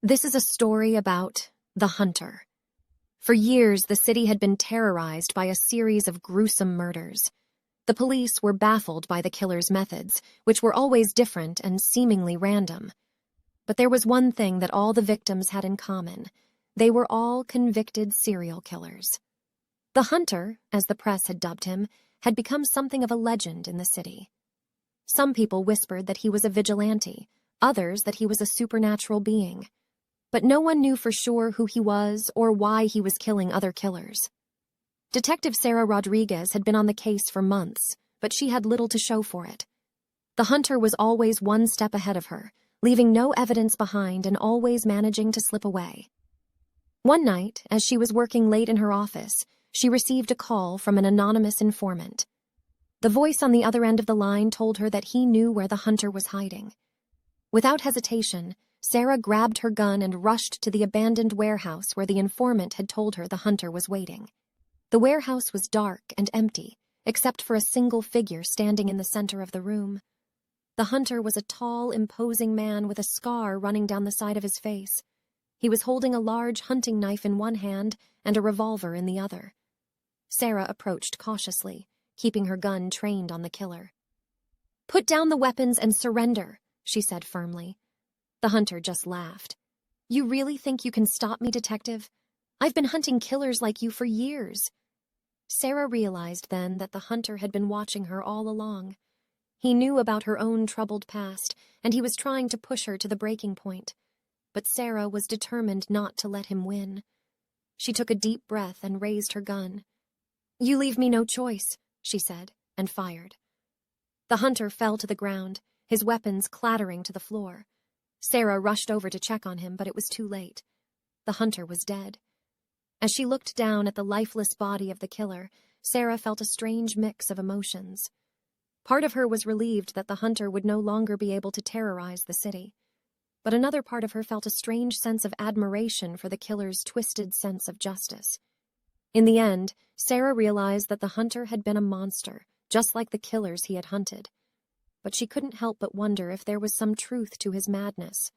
This is a story about the hunter. For years, the city had been terrorized by a series of gruesome murders. The police were baffled by the killer's methods, which were always different and seemingly random. But there was one thing that all the victims had in common. They were all convicted serial killers. The hunter, as the press had dubbed him, had become something of a legend in the city. Some people whispered that he was a vigilante, others that he was a supernatural being. But no one knew for sure who he was or why he was killing other killers. Detective Sarah Rodriguez had been on the case for months, but she had little to show for it. The hunter was always one step ahead of her, leaving no evidence behind and always managing to slip away. One night, as she was working late in her office, she received a call from an anonymous informant. The voice on the other end of the line told her that he knew where the hunter was hiding. Without hesitation, Sarah grabbed her gun and rushed to the abandoned warehouse where the informant had told her the hunter was waiting. The warehouse was dark and empty, except for a single figure standing in the center of the room. The hunter was a tall, imposing man with a scar running down the side of his face. He was holding a large hunting knife in one hand and a revolver in the other. Sarah approached cautiously, keeping her gun trained on the killer. "Put down the weapons and surrender," she said firmly. The hunter just laughed. "You really think you can stop me, detective? I've been hunting killers like you for years." Sarah realized then that the hunter had been watching her all along. He knew about her own troubled past, and he was trying to push her to the breaking point. But Sarah was determined not to let him win. She took a deep breath and raised her gun. "You leave me no choice," she said, and fired. The hunter fell to the ground, his weapons clattering to the floor. Sarah rushed over to check on him, but it was too late. The hunter was dead. As she looked down at the lifeless body of the killer, Sarah felt a strange mix of emotions. Part of her was relieved that the hunter would no longer be able to terrorize the city. But another part of her felt a strange sense of admiration for the killer's twisted sense of justice. In the end, Sarah realized that the hunter had been a monster, just like the killers he had hunted. But she couldn't help but wonder if there was some truth to his madness,